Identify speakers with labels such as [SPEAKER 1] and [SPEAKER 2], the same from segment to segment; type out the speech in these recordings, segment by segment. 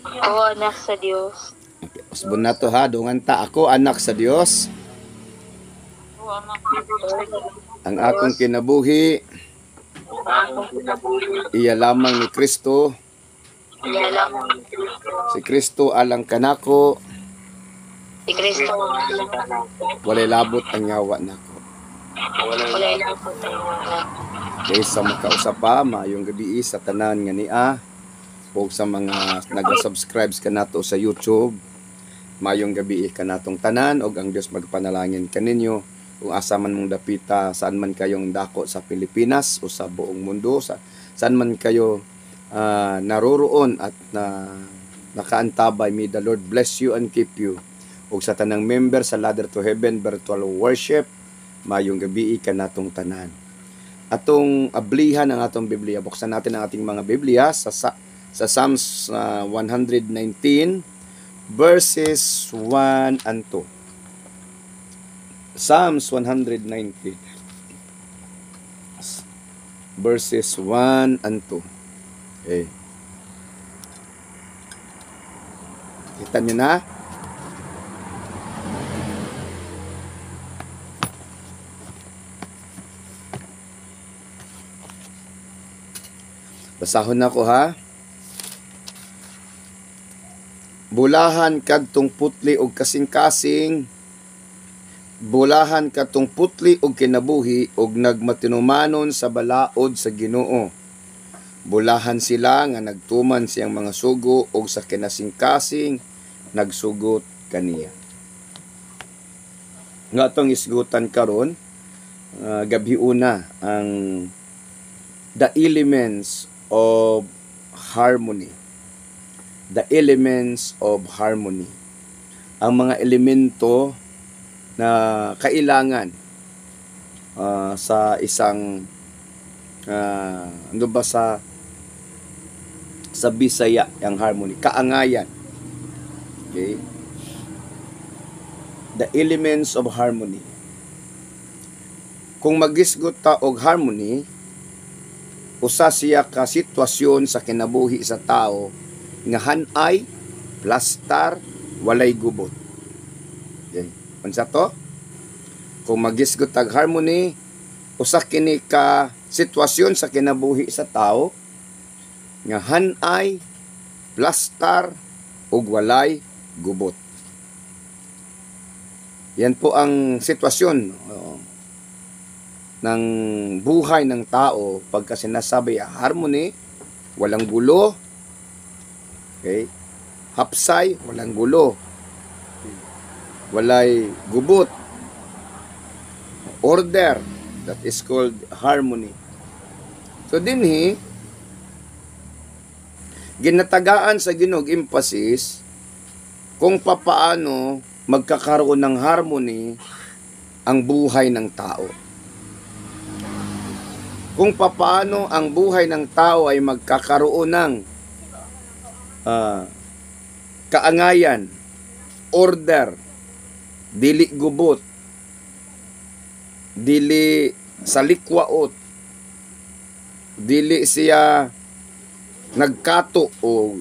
[SPEAKER 1] Oo, anak sa Diyos.
[SPEAKER 2] Usbon na to ha, dungan ta ako anak sa Dios.
[SPEAKER 1] Oo, anak sa Diyos.
[SPEAKER 2] Ang akong kinabuhi iya lamang ni Kristo.
[SPEAKER 1] Iya lamang ni Kristo.
[SPEAKER 2] Si Kristo alang kanako,
[SPEAKER 1] Si Kristo ang alam kanako.
[SPEAKER 2] walay labot ang yawa nako.
[SPEAKER 1] Walay labot ang mga.
[SPEAKER 2] Kaysa makausapa maayong gabi sa tanan nga niya o sa mga naga-subscribes ka nato sa YouTube. Maayong gabi kanatong tanan og ang Dios magpanalangin kaninyo kung asa man mong dapita, saan man kayong dako sa Pilipinas o sa buong mundo, saan man kayo naroroon at nakaantabay. May the Lord bless you and keep you. O sa tanang member sa Ladder to Heaven virtual worship, maayong gabi kanatong tanan. Atong ablihan ang atong Biblia. Buksan natin ang ating mga Biblia sa Psalms 119 verses 1 and 2. Psalms 119 verses 1 and 2. Okay. Kita niyo na? Basahon na ko ha. Bulahan kadtong putli og kasing-kasing, bulahan kadtong putli og kinabuhi og nagmatinumanon sa balaod sa Ginoo. Bulahan sila nga nagtuman siyang mga sugo og sa kinasing-kasing nagsugot kaniya. Nga atong isgutan karon gabi una ang the elements of harmony. The elements of harmony. Ang mga elemento na kailangan sa isang ano ba sa Bisaya ang harmony, kaangayan. Okay? The elements of harmony. Kung magisgot ta og harmony, usa siya ka sitwasyon sa kinabuhi sa tao nga hanay, plastar, walay gubot. Okay. Unsa to? Kung magisgot tag harmony, usa kini ka sitwasyon sa kinabuhi sa tao nga hanay, plastar, ug walay gubot. Yan po ang sitwasyon ng buhay ng tao pagka sinasabi harmony, walang gulo. Okay? Hapsay, walang gulo. Walay gubot. Order, that is called harmony. So dinhi ginatagaan sa Ginoo emphasis kung papaano magkakaroon ng harmony ang buhay ng tao. Kung papaano ang buhay ng tao ay magkakaroon ng kaangayan, order, dili gubot, dili salikwaot, dili siya nagkato o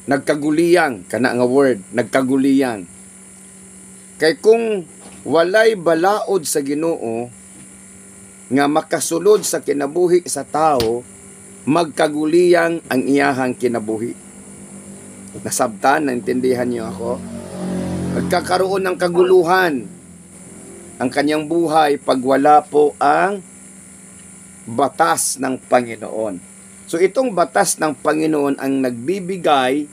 [SPEAKER 2] nagkaguliyang, kana nga word, nagkaguliyang. Kay kung walay balaod sa Ginoo nga makasulod sa kinabuhi sa tao, magkaguliyang ang iyahang kinabuhi. Nasabtan, naintindihan niyo ako? Magkakaroon ng kaguluhan ang kanyang buhay pag wala po ang batas ng Panginoon. So itong batas ng Panginoon ang nagbibigay,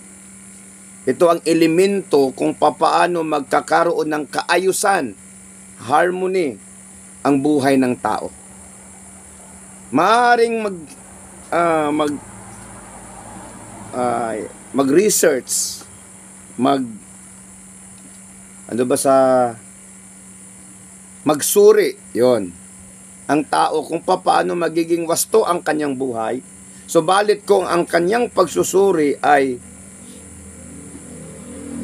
[SPEAKER 2] ito ang elemento kung papaano magkakaroon ng kaayusan, harmony, ang buhay ng tao. Maaring mag-research, magsuri, yon ang tao kung paano magiging wasto ang kanyang buhay. Subalit kung ang kanyang pagsusuri ay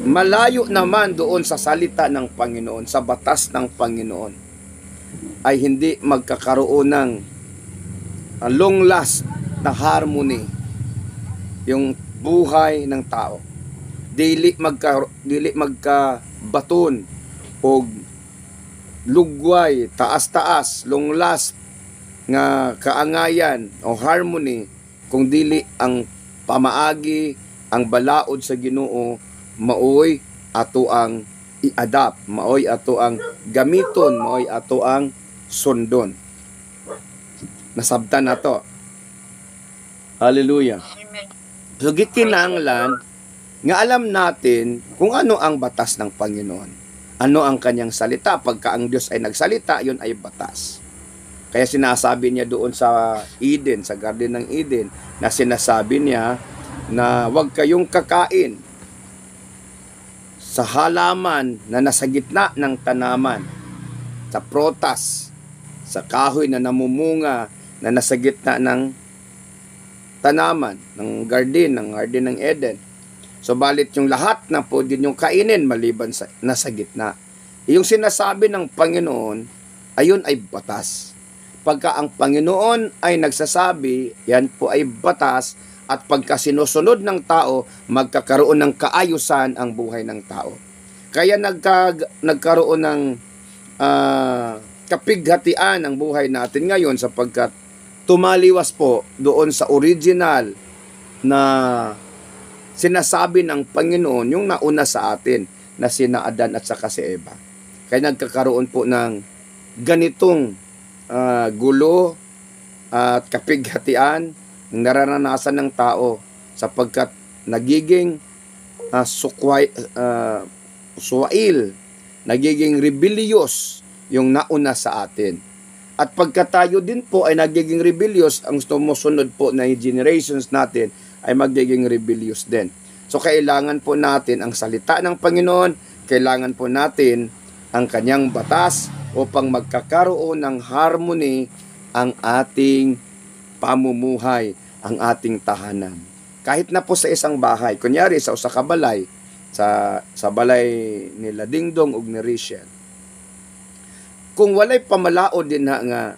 [SPEAKER 2] malayo naman doon sa salita ng Panginoon, sa batas ng Panginoon, ay hindi magkakaroon ng long last na harmony. Yung buhay ng tao. Dili magka baton o lugway, taas-taas, longlas nga kaangayan o harmony kung dili ang pamaagi, ang balaod sa Ginoo maoy ato ang i-adapt, maoy ato ang gamiton, maoy ato ang sundon. Nasabtan nato. Hallelujah.
[SPEAKER 1] Amen.
[SPEAKER 2] So gikinahanglan nga alam natin kung ano ang batas ng Panginoon. Ano ang kanyang salita. Pagka ang Diyos ay nagsalita, yun ay batas. Kaya sinasabi niya doon sa Eden, sa Garden ng Eden, na sinasabi niya na huwag kayong kakain sa halaman na nasa gitna ng tanaman, sa protas, sa kahoy na namumunga na nasa gitna ng tanaman, ng garden ng Eden. So, balit yung lahat na pwede niyong kainin maliban sa nasa gitna. Yung sinasabi ng Panginoon, ayun ay batas. Pagka ang Panginoon ay nagsasabi, yan po ay batas, at pagka sinusunod ng tao, magkakaroon ng kaayusan ang buhay ng tao. Kaya nagkaroon ng kapighatian ang buhay natin ngayon sapagkat tumaliwas po doon sa original na sinasabi ng Panginoon yung nauna sa atin na sina Adan at saka si Eva. Kaya nagkakaroon po ng ganitong gulo at kapighatian ng nararanasan ng tao sapagkat nagiging suwail, nagiging rebellious yung nauna sa atin. At pagka tayo din po ay nagiging rebellious, ang sumusunod po na generations natin ay magiging rebellious din. So, kailangan po natin ang salita ng Panginoon, kailangan po natin ang kanyang batas upang magkakaroon ng harmony ang ating pamumuhay, ang ating tahanan. Kahit na po sa isang bahay, kunyari sa usa ka balay, sa balay nila Dingdong ug ni Rachel. Kung walay pamalaod din nga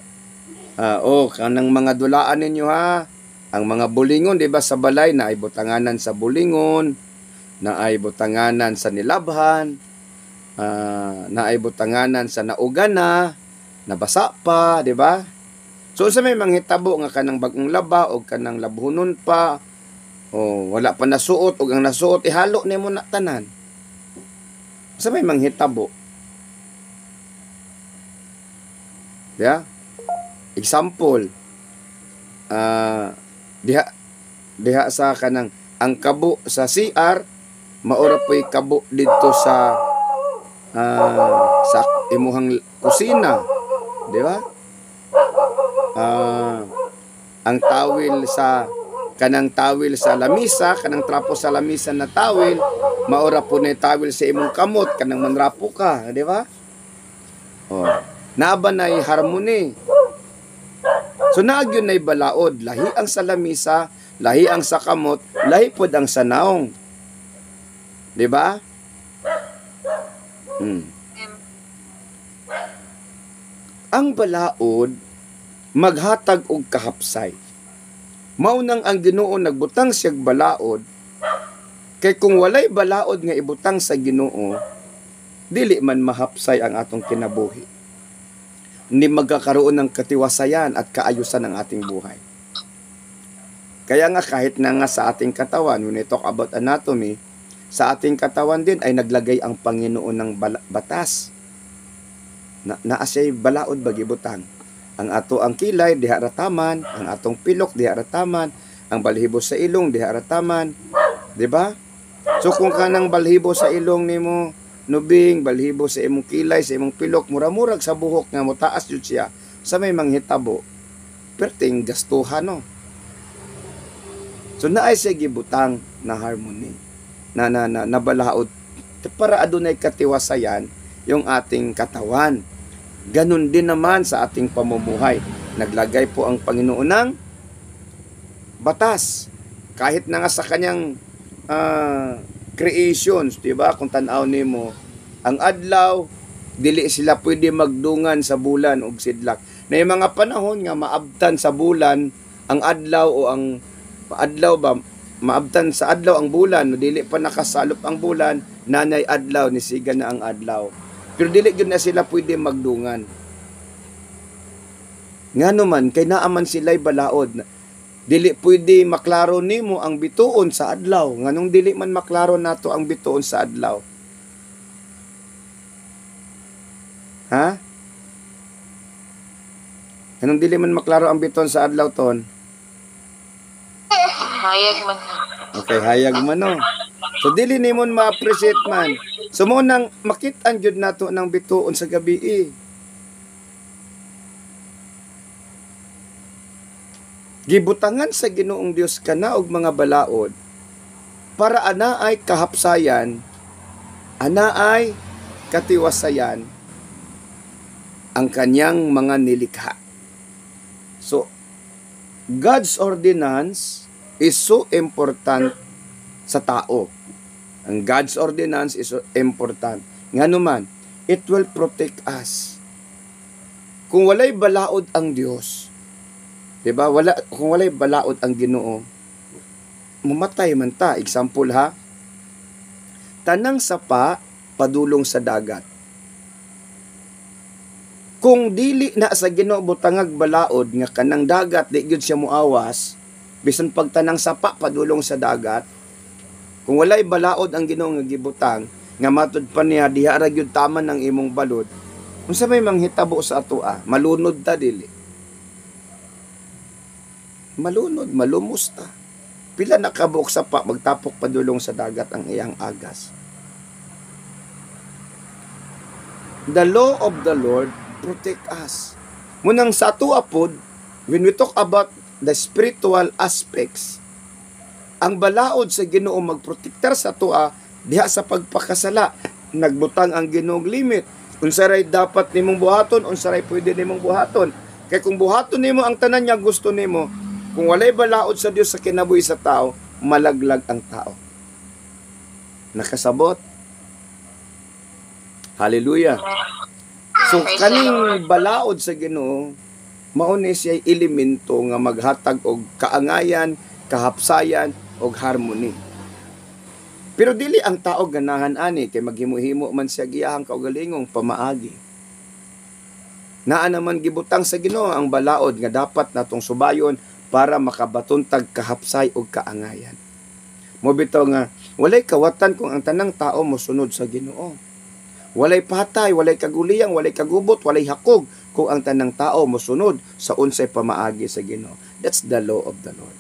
[SPEAKER 2] kanang mga dulaan ninyo ha, ang mga bulingon, di ba, sa balay na ay butanganan sa bulingon, na ay butanganan sa nilabhan, na ay butanganan sa naugana, nabasa pa, di ba? So sa may manghitabo nga kanang bagong laba o kanang labhunon pa, o wala pa nasuot o ang nasuot ihalo nimo na tanan. Sa may manghitabo. Yeah? Example, diha sa kanang ang kabo sa CR maura po'y kabo dito sa imuhang kusina, di ba? Ang tawil sa kanang tawil sa lamisa, kanang trapo sa lamisa na tawil, maura po na tawil sa imong kamot kanang manrapo ka, di ba? Naba na harmony. So naagyon na balaod, lahi ang sa lamisa, lahi ang sa kamot, lahi pod ang sa naong. Di ba? Ang balaod maghatag og kahapsay. Mao nang ang Ginoo nagbutang siyag balaod, kay kung walay balaod nga ibutang sa Ginoo, dili man mahapsay ang atong kinabuhi. Hindi magkakaroon ng katiwasayan at kaayusan ng ating buhay. Kaya nga kahit na nga sa ating katawan, when we talk about anatomy, sa ating katawan din ay naglagay ang Panginoon ng batas. Naasay balaod bagibutang. Ang ato ang kilay diha rataman, ang atong pilok diha rataman, ang balhibo sa ilong diha rataman, di ba? So kung kanang balhibo sa ilong nimo nubing, balhibo sa imong kilay, sa imong pilok, mura-murag sa buhok nga mo taas jud siya sa may manghitabo, perting gastuhan no. So naay siya gibutang na harmony, na balaod para adunay katiwasayan yung ating katawan. Ganun din naman sa ating pamumuhay. Naglagay po ang Panginoon ng batas. Kahit na nga sa kanyang creations, diba? Kung tanaw nimo, ang adlaw, dili sila pwede magdungan sa bulan o sidlak. Na yung mga panahon nga maabtan sa bulan, ang adlaw o ang adlaw ba, maabtan sa adlaw ang bulan, no dili pa nakasalop ang bulan, nanay adlaw ni siga na ang adlaw. Pero dili gyud na sila pwede magdungan. Ngano man kay naaman sila'y balaod. Dili pwede maklaro nimo ang bituon sa adlaw. Nganong dili man maklaro nato ang bituon sa adlaw? Ha? Anong dili man maklaro ang bituon sa adlaw ton?
[SPEAKER 1] Hayag man.
[SPEAKER 2] Okay, hayag man no. So dili nimon ma-appreciate man. So mo nang makit-an jud nato ng bituon sa gabi eh. Gibutangan sa Ginoong Dios kana og mga balaod para ana ay kahapsayan, ana ay katiwasayan ang kanyang mga nilikha. So God's ordinance is so important sa tao. Ang God's ordinance is so important. Ngano man, it will protect us. Kung walay balaod ang Dios, 'di ba? Kung walay balaod ang Ginoo, mamatay man ta. Example ha. Tanang sapa padulong sa dagat. Kung dili na sa Ginoo butangag balaod nga kanang dagat di gyud siya muawas, bisan pagtanang sapa padulong sa dagat, kung walay balaod ang Ginoo nga gibutang, nga matud pa niya diha ra gyud taman ang imong balod, unsa may manghitabo sa atoa? Malunod ta dili. Malunod, malumos ta. Pila nakabuok sapa magtapok padulong sa dagat ang iyang agas. The law of the Lord protect us. Munang sa atoa pod, when we talk about the spiritual aspects, ang balaod sa Ginoo magprotektar sa atoa diha sa pagpakasala. Nagbutang ang Ginoong limit. Unsaray dapat nimong buhaton, unsaray pwede nimong buhaton. Kay kung buhaton nimo ang tanan niya gusto nimo, kung walay balaod sa Dios sa kinabuhi sa tao, malaglag ang tao. Nakasabot? Hallelujah. So kaning balaod sa Ginoo mao ni siya elemento nga maghatag og kaangayan, kahapsayan og harmony. Pero dili ang tao ganahan ani kay maghimo-himo man siya giyahang kaugalingong pamaagi. Naa naman gibutang sa Ginoo ang balaod nga dapat natong subayon para makabatuntag kahapsay og kaangayan. Mo bitaw nga walay kawatan kung ang tanang tao mosunod sa Ginoo. Walay patay, walay kaguliyang, walay kagubot, walay hakog kung ang tanang tao mosunod sa unsay pamaagi sa Ginoo. That's the law of the Lord.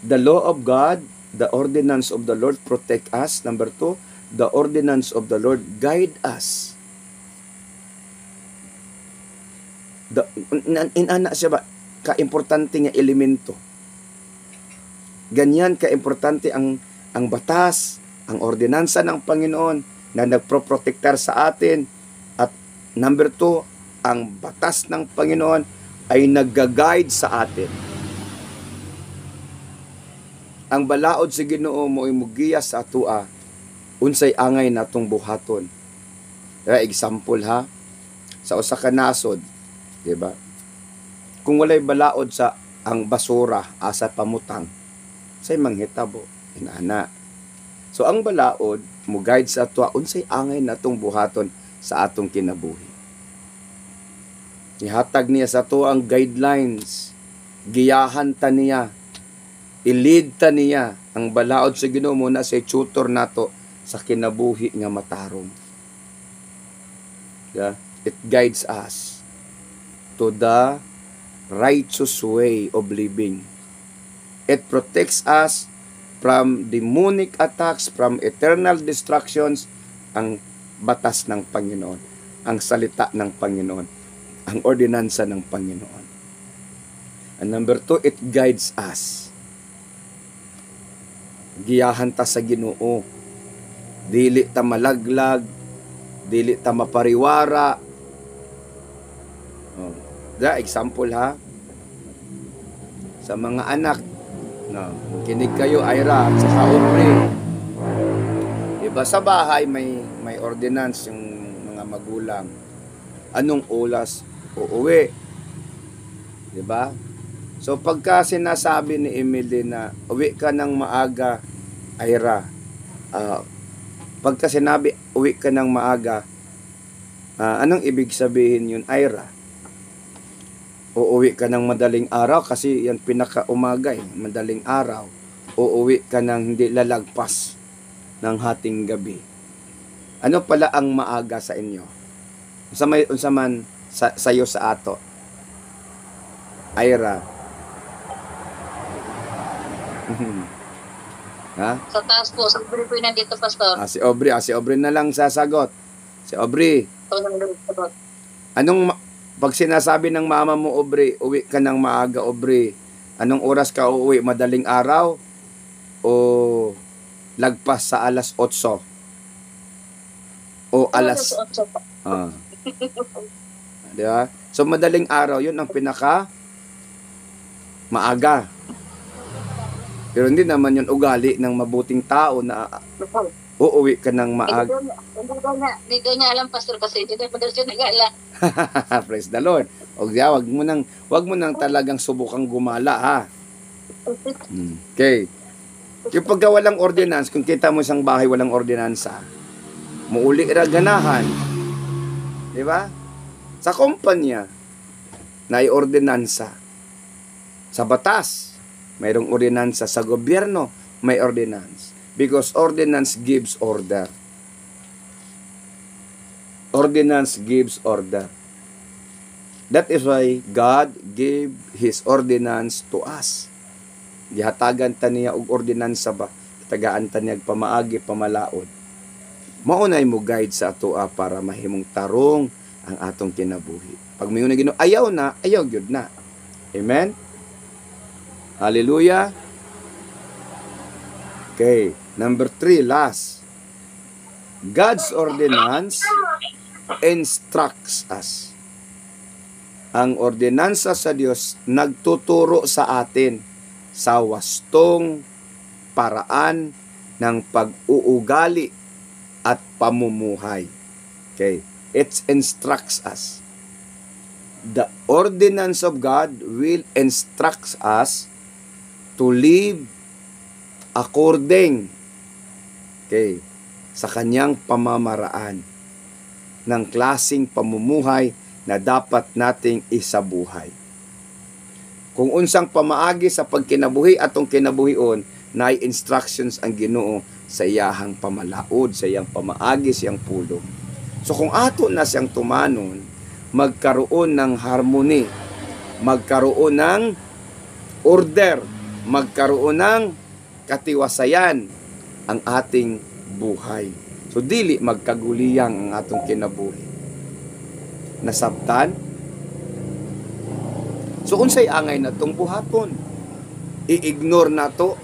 [SPEAKER 2] The law of God, the ordinance of the Lord protect us. Number 2, the ordinance of the Lord guide us. Inana siya ba kaimportante nga elemento. Ganyan kaimportante ang batas, ang ordinansa ng Panginoon na nagproprotektar sa atin. At number 2, ang batas ng Panginoon ay nagga-guide sa atin. Ang balaod sa Ginoo mo ay mugiya sa atua unsay angay natong buhaton. Example ha, sa usa ka nasod, di ba? Kung walay balaod sa ang basura asa pamutang, say manghitabo inana. So ang balaod mo guide sa atua unsay angay natong buhaton sa atong kinabuhi. Ihatag niya sa ato ang guidelines, giyahan ta niya, i-lead ta niya. Ang balaod sa Ginoo mo na say tutor nato sa kinabuhi nga matarong. Yeah? It guides us to the righteous way of living. It protects us from demonic attacks, from eternal destructions. Ang batas ng Panginoon, ang salita ng Panginoon, ang ordinansa ng Panginoon. And number 2, it guides us. Giyahan ta sa Ginoo. Dili ta malaglag, dili ta mapariwara. Example ha, sa mga anak, no, kinig kayo Ira at sa Aubrey. Diba sa bahay may ordinance yung mga magulang. Anong oras uuwi? Diba? So pagka sinasabi ni Emily na uwi ka ng maaga, Ira, pagka sinabi uwi ka ng maaga, anong ibig sabihin yun, Ira? Uuwi ka ng madaling araw kasi yan pinaka-umaga madaling araw. Uuwi ka ng hindi lalagpas ng hating gabi. Ano pala ang maaga sa inyo? Unsa man sayo sa ato? Ira. Ha?
[SPEAKER 1] Sa taas po, sa Aubrey po nandito, Pastor.
[SPEAKER 2] Si Aubrey na lang sasagot. Si Aubrey. Pag sinasabi ng mama mo, Aubrey, uwi ka ng maaga, Aubrey, anong oras ka uuwi? Madaling araw? O lagpas sa alas 8? O alas... Di ba? So, madaling araw, yun ang pinaka maaga. Pero hindi naman yun ugali ng mabuting tao na uuwi ka ng maaga.
[SPEAKER 1] Hindi ko niya alam, Pastor, kasi hindi na siya nag-ala.
[SPEAKER 2] Praise the Lord. Wag mo nang talagang subukang gumala, ha? Okay. Yung pagka walang ordinance, kung kita mo isang bahay walang ordinansa, muuli ra ganahan. Di ba? Sa kumpanya, na ordinansa. Sa batas, mayroong ordinansa. Sa gobyerno, may ordinance. Because ordinance gives order. Ordinance gives order. That is why God gave His ordinance to us. Gihatagan ta niya og ordinansa ba? Tagaan ta niya pamaagi, pamalaod. Maunay mo guide sa atoa para mahimong tarong ang atong kinabuhi. Pag may una Ginoo, ayaw gyud na. Amen? Hallelujah. Okay, number 3, last. God's ordinance instructs us. Ang ordinansa sa Diyos nagtuturo sa atin sa wastong paraan ng pag-uugali at pamumuhay. Okay, it instructs us. The ordinance of God will instruct us to live according sa kanyang pamamaraan ng klasing pamumuhay na dapat nating isabuhay. Kung unsang pamaagi sa pagkinabuhi atong kinabuhion, na instructions ang Ginoo sa iyahang pamalaod, sa iyang pamaagi, sa iyang pulong. So kung ato na siyang tumanon, magkaroon ng harmony, magkaroon ng order, magkaroon ng katiwasayan ang ating buhay. So dili magkaguliyang ang atong kinabuhi. Nasabtan? So unsay angay natong buhaton? I-ignore nato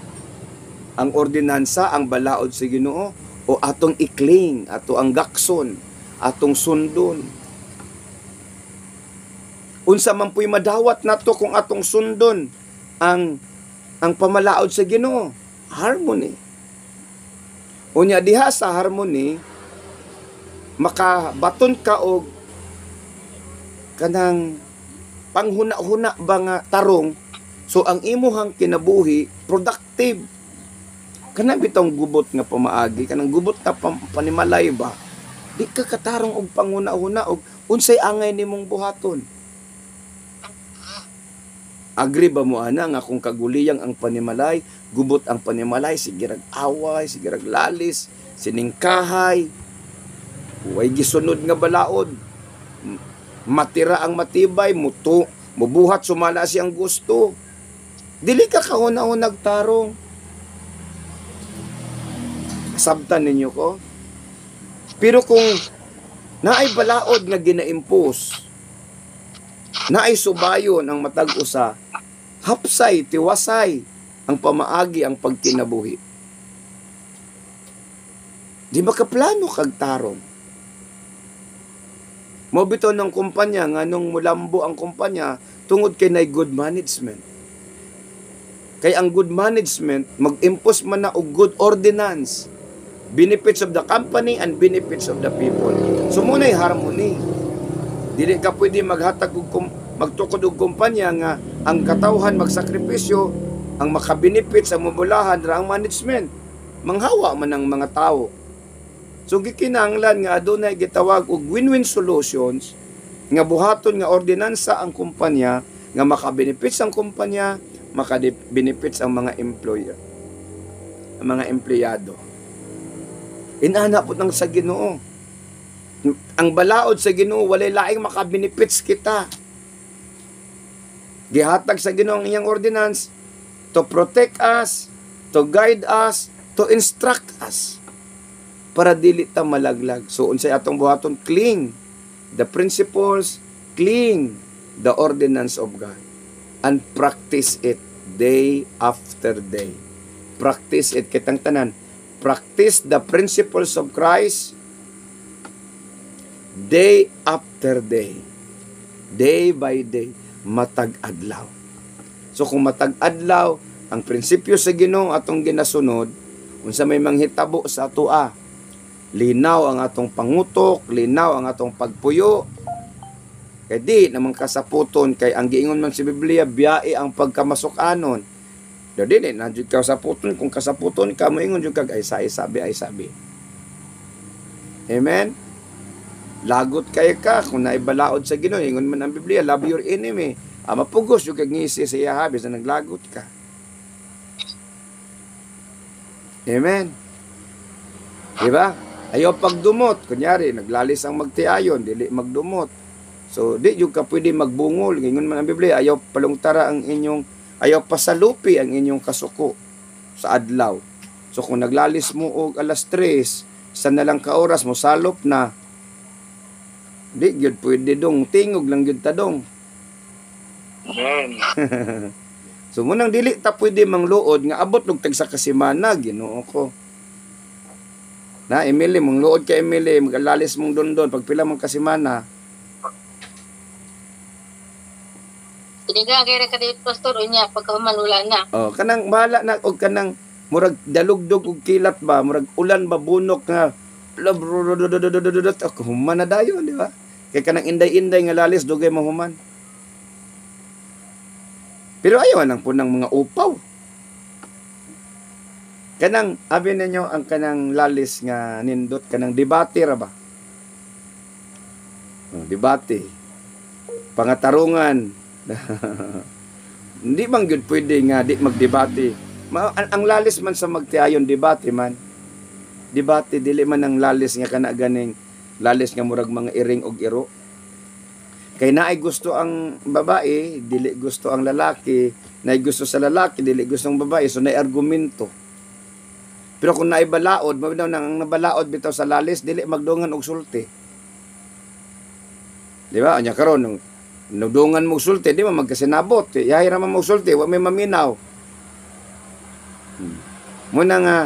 [SPEAKER 2] ang ordinansa, ang balaod sa Ginoo, o atong ikling, ato ang gakson, atong sundon. Unsa man puy madawat nato kung atong sundon ang pamalaod sa Ginoo? Harmony. Unya diha sa harmony, makabaton ka og kanang panghuna-huna ba nga tarong, so ang imuhang kinabuhi productive. Kanang bitong gubot nga pamaagi, kanang gubot nga panimalay ba, di ka katarong og panghuna-huna og unsay angay nimong buhaton. Agree ba mo ana nga kung kaguliyang ang panimalay, gubot ang panimalay, sigirag away, sigirag lalis, siningkahay, huway gisunod nga balaod, matira ang matibay, mubuhat sumala siyang gusto. Dili ka kahuna-hunag tarong. Sabtan ninyo ko. Pero kung naay balaod nga gina-impose, naay subayon ang matag usa, hapsay, tiwasay ang pamaagi, ang pagkinabuhi. Di ba kaplano kag tarong? Mobito ng kumpanya nga nung mulambo ang kumpanya tungod kay nay good management. Kay ang good management mag-impose man na og good ordinance, benefits of the company and benefits of the people. So muna'y harmony. Dili ka pwede maghatag og magtukod og kumpanya nga ang katawhan magsakripisyo, ang makabinipit sa mabulahan ra ang management. Manghawa man ang mga tao. So gikinahanglan nga adunay gitawag og win-win solutions nga buhaton nga ordinansa ang kumpanya nga makabenefits ang kumpanya, makabenefits ang mga employer, ang mga empleyado. Inana po ng sa Ginoo. Ang balaod sa Ginoo walay laing makabenefits kita. Gihatag sa Ginoo ang iyang ordinance to protect us, to guide us, to instruct us para dili ta malaglag. So unsay atong buhaton? Cling the principles, cling the ordinance of God, and practice it day after day. Practice it, kitang tanan. Practice the principles of Christ day after day. Day by day. Matag adlaw. So kung matag adlaw, ang prinsipyo sa Ginoo atong ginasunod, unsa may manghitabo sa atua, linaw ang atong pangutok, linaw ang atong pagpuyo. Kay di namang kasaputon, kay ang giingon man si Biblia, biyae ang pagkamasukanon. Dadi ni nanjud ka saputon, kung kasaputon ka moingon jud kag ay sabi. Amen. Lagot kay ka kung naibalaod sa Ginoo, ingon man ang Biblia, love your enemy. Mapugos jud kag ngisi sa iya habis na naglagot ka. Amen. Diba? Ayaw pagdumot. Kunyari, naglalis ang magtiayon, dili magdumot. So, di yung ka pwede magbungol. Ngayon man ang Biblia, ayaw palungtara ang inyong, ayaw pasalupi ang inyong kasuko sa adlaw. So, kung naglalis mo og alas 3, sa nalang ka oras mo, salop na. Di, yun pwede dong. Tingog lang yun tadong.
[SPEAKER 1] Amen.
[SPEAKER 2] So, munang dili ta pwede mangluod nga abot lug tag sa kasimana, Ginoo ko. Na, Emily, mong luod ka Emily, magalalis mong dondon, pagpila mong kasimana.
[SPEAKER 3] Tiniga kaya ka dito pastor unya pagkamanula na.
[SPEAKER 2] Oh, kanang bahala na og kanang murag dalugdog og kilat ba, murag ulan ba bunok nga ako human na dayon, di ba? Kay kanang inday-inday nga lalis dugay mo human. Pero ayaw nang punang mga upaw. Kanang abi ninyo ang kanang lalis nga nindot kanang debate ra ba? Debate. Pangatarungan. Hindi bang gyud pwede nga di magdebate. Ang lalis man sa magtiayon debate man. Debate dili man ang lalis nga kana ganing lalis nga murag mga iring og iro. Kay naay gusto ang babae, dili gusto ang lalaki, naay gusto sa lalaki, dili gusto ang babae, so naay argumento. Pero kung naay balaod, mabitaw nang nabalaod bitaw sa lalis, dili magdungan og sulti. Di ba? Anya karon nung nudungan mo sulti, di ba magkasinabot. Yahay raman mo sulti, wa may maminaw. Muna nga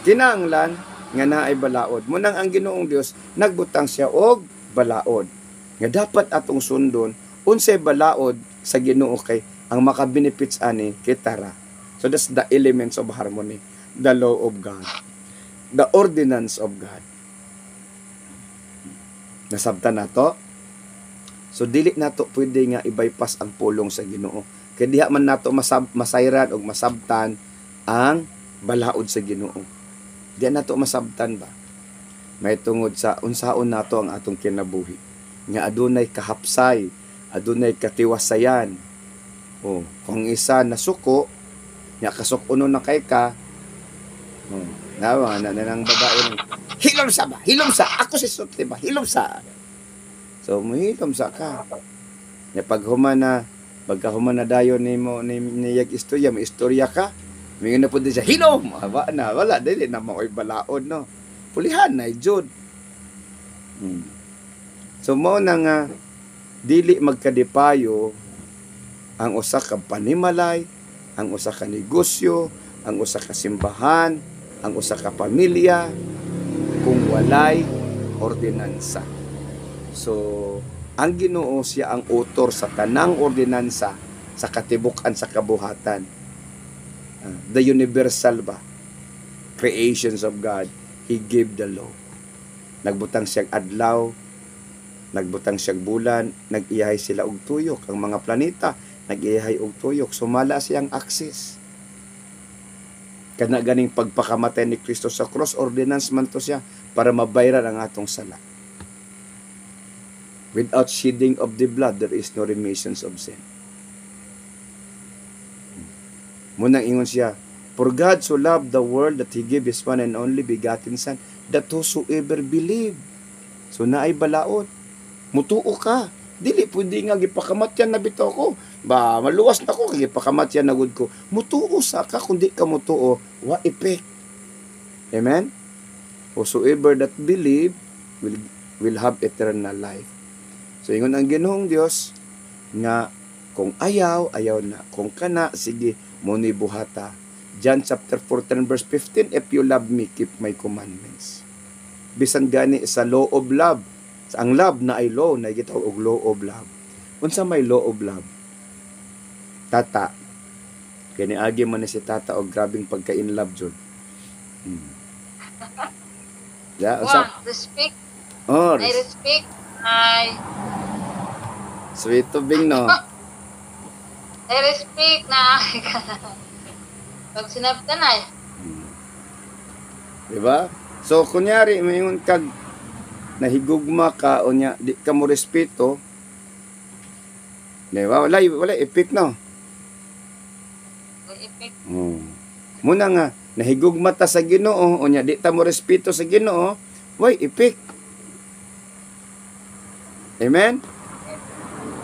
[SPEAKER 2] kinahanglan nga naay balaod. Munang ang Ginoong Dios nagbutang siya og balaod. Nga dapat atong sundon unsay balaod sa Ginoo kay ang makabenefits ani kitara. So that's the elements of harmony, the law of God, the ordinance of God. Nasabtan nato. So dili nato pwede nga i-bypass ang pulong sa Ginoo. Kay diha man nato masayran og masabtan ang balaod sa Ginoo. Diha nato masabtan ba? May tungod sa unsaon nato ang atong kinabuhi. Nga adunay kahapsay, adunay katiwasayan. Oh, kung isa nasuko, nya kasukuno na kay ka. Oh, nawa na nang babae hilom sa ba? Hilom sa ako si sulti ba? Hilom sa. So muhilom sa ka. Nya paghuman na dayon nimo niyag istorya, may istorya ka. May na pud siya hilom. Wala dili na maoy balaod no. Pulihan na jud. So mao na nga dili magkadipayo ang usa ka panimalay, ang usa ka negosyo, ang usa ka simbahan, ang usa ka pamilya kung walay ordinansa. So ang Ginoo siya ang author sa tanang ordinansa sa katibukan sa kabuhatan. The universal ba? Creations of God. He gave the law. Nagbutang siyang adlaw, nagbutang siyang bulan, nag-iyahay sila og tuyok ang mga planeta. nagihay og tuyok, sumala siyang access. Kana ganing pagpakamatay ni Kristo sa cross, ordinance man to siya para mabayran ang atong sala. Without shedding of the blood, there is no remission of sin. Munang ingon siya, for God so loved the world that He gave His one and only begotten Son, that whosoever believe. So naay balaod. Mutuo ka. Dili pwede nga gipakamatyan na bitaw ko. Ba, maluwas na ko, gipakamatyan na gud ko. Mutuo sa ka, kundi ka mutuo, wa effect. Amen? Whosoever that believe will have eternal life. So, ingon ang Ginoong Dios nga kung ayaw na. Kung kana, sige, muni buhata. John chapter 14 verse 15, if you love me, keep my commandments. Bisan gani sa law of love. Ang love na ay law, na gitawag og law of love. Unsa may law of love? Tata. Kani agi man ni si tata og grabing pagka-in love jud. Yeah, unsa?
[SPEAKER 3] Respect.
[SPEAKER 2] Oh,
[SPEAKER 3] I respect. I
[SPEAKER 2] sweet to bing no.
[SPEAKER 3] respect na. Pag sinabtan ay.
[SPEAKER 2] Diba? So, kunyari, mayon kag nahigugma ka o niya, di ka mo respeto, diba? Wala effect no.
[SPEAKER 3] Effect.
[SPEAKER 2] Muna nga, nahigugma ta sa Ginoo, o niya, di ta mo respeto sa Ginoo, why effect? Amen?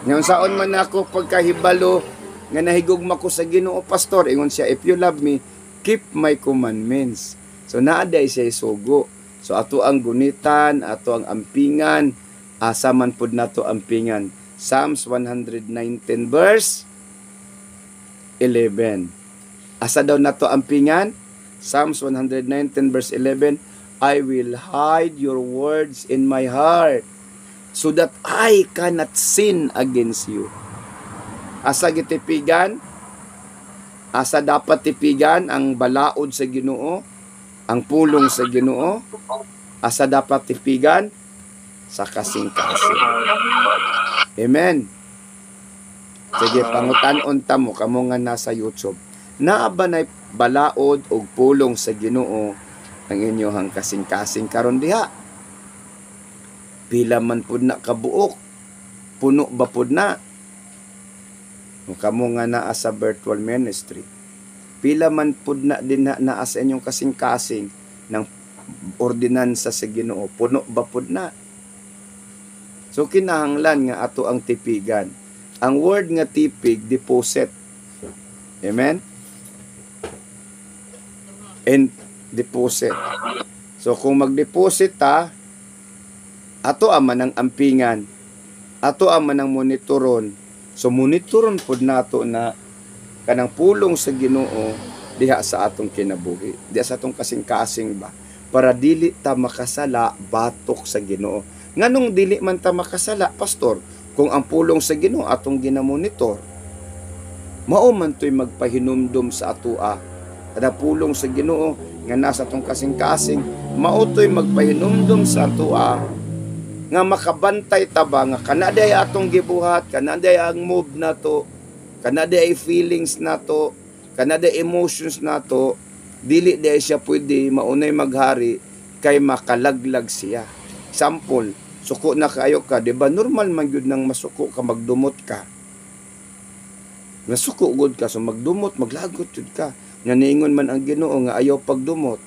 [SPEAKER 2] Ngayon saon man ako pagkahibalo, nga nahigugma ko sa Ginoo, pastor, ingon siya, if you love me, keep my commandments. So, naaday siya isugo. So, ato ang gunitan, ato ang ampingan, asa man pud nato ampingan. Psalms 119 verse 11. Asa daw nato ampingan? Psalms 119 verse 11, I will hide your words in my heart so that I cannot sin against you. Asa gitipigan? Asa dapat tipigan ang balaod sa Ginoo? Ang pulong sa Ginoo? Asa dapat tipigan? Sa kasing-kasing. Amen. Sige, pangutan-on ta mo, kamo nga nasa YouTube. Naa ba na balaod o pulong sa Ginoo ang inyohang kasing-kasing karon diha? Pila man pud na kabuok? Puno ba pud na? O kamo nga naa sa virtual ministry. Pila man pud na din naa sa inyong kasing-kasing ng ordinansa sa Ginoo, puno ba pud na? So kinahanglan nga ato ang tipigan. Ang word nga tipig, deposit. Amen? And deposit. So kung mag-deposit ta, ato aman ang ampingan, ato aman ang monitoron. So monitoron pud nato na kanang pulong sa Ginoo diha sa atong kinabuhi, diha sa atong kasing-kasing ba, para dili ta makasala batok sa Ginoo. Nganong dili man ta makasala, pastor, kung ang pulong sa Ginoo atong ginamonitor, mao man to'y magpahinumdum sa atoa. Kada pulong sa Ginoo nga nasa atong kasing-kasing, mao to'y magpahinumdum sa atoa nga makabantay ta ba nga kanaday atong gibuhat, kanaday ang move nato, kanaday feelings nato, kanaday emotions nato, dili day siya pwede maunay maghari kay makalaglag siya. Example, suko na kayo ka, di ba normal man yun nang masuko ka, magdumot ka. Nasuko gud ka, so magdumot, maglagot yun ka. Naningon man ang Ginoo nga ayaw pagdumot.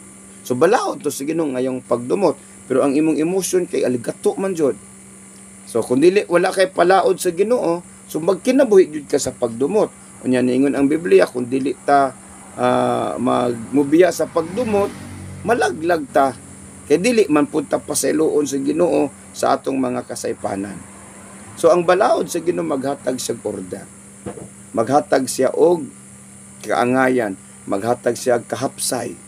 [SPEAKER 2] So balaod to sa Ginoo nga ayong pagdumot. Pero ang imong emotion kay aligato man jud. So kung dili wala kay palaod sa Ginoo, so magkinabuhi jud ka sa pagdumot. Unya ningon ang Biblia, kung dili ta magmubiya sa pagdumot, malaglag ta. Kay dili man pud ta pasayloon sa Ginoo sa atong mga kasaypanan. So ang balaod sa Ginoo maghatag siya order. Maghatag siya og kaangayan, maghatag siya kahapsay.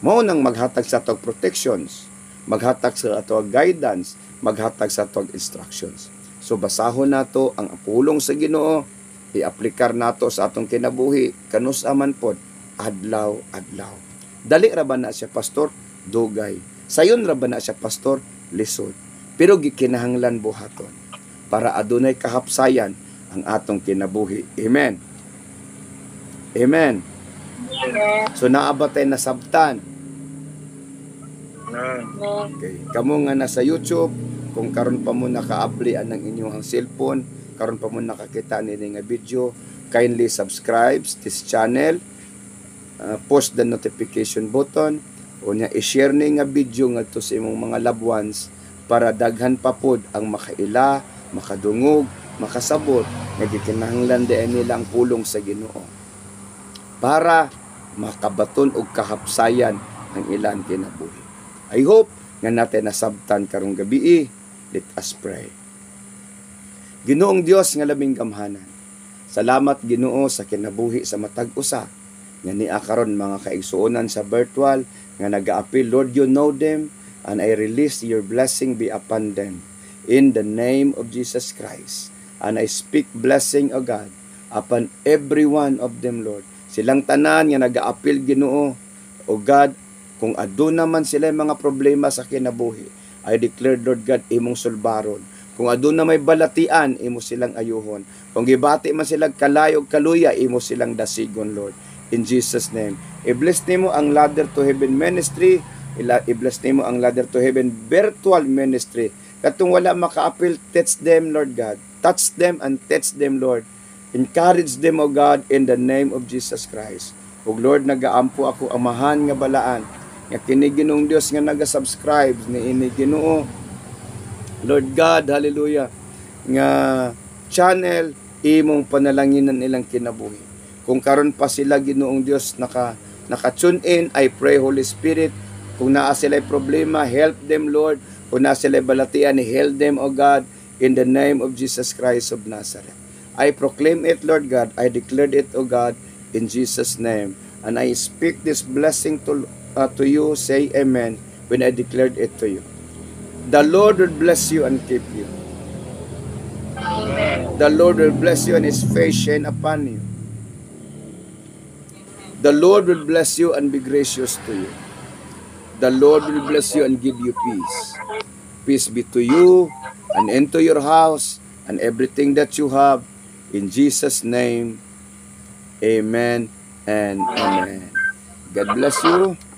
[SPEAKER 2] Mao nang maghatag sa atong protections, maghatag sa atong guidance, maghatag sa atong instructions. So basahon nato ang pulong sa Ginoo, i-aplikar nato sa atong kinabuhi kanus aman pod adlaw-adlaw. Dali ra ba na siya, pastor? Dugay. Sayon ra ba na siya, pastor? Lisod. Pero gikinahanglan buhaton para adunay kahapsayan, ang atong kinabuhi. Amen. Amen. So naabatay na sabtan. Okay. Kamu nga nasa YouTube, kung karon pa mo naka-ablian ng inyong cellphone, karon pa mo nakakita nini nga video, kindly subscribe this channel, post the notification button, o nya i-share ni nga video ngadto sa imong mga loved ones para daghan pa pod ang makaila, makadungog, makasabot nga gikinahanglan diay nila ang pulong sa Ginoo para makabaton og kahapsayan ang ilang kinabuhi. I hope nga natin nasabtan karong gabi. Let us pray. Ginoong Dios nga labing gamhanan, salamat Ginoo sa kinabuhi sa matag usa nga niya karon mga kaigsuonan sa virtual nga nag-aapil. Lord, you know them, and I release your blessing be upon them in the name of Jesus Christ. And I speak blessing, O God, upon every one of them, Lord. Silang tanan nga nag-aapil Ginoo, O God, kung aduna man sila mga problema sa kinabuhi, I declare, Lord God, imong sulbaron. Kung aduna may balatian, imo silang ayuhon. Kung gibati man sila kalayo kaluya, imo silang dasigon, Lord. In Jesus' name. I-bless nimo ang Ladder to Heaven ministry. I-bless nimo ang Ladder to Heaven virtual ministry. Katong wala maka-appeal, touch them, Lord God. Touch them and touch them, Lord. Encourage them, O God, in the name of Jesus Christ. O Lord, nagaampo ako amahan nga balaan nga kini Ginoong Dios nga naga-subscribe ni ini Ginoo, Lord God, hallelujah, nga channel imong panalanginan nilang kinabuhi. Kung karon pa sila Ginoong Dios naka-tune in, I pray Holy Spirit, kung naa sila problema, help them, Lord. Kung naa sila balatian, help them, O God, in the name of Jesus Christ of Nazareth. I proclaim it, Lord God. I declared it, O God, in Jesus' name. And I speak this blessing to you. Say amen when I declared it to you. The Lord will bless you and keep you. The Lord will bless you and His face shine upon you. The Lord will bless you and be gracious to you. The Lord will bless you and give you peace. Peace be to you and into your house and everything that you have. In Jesus' name, amen and amen. God bless you.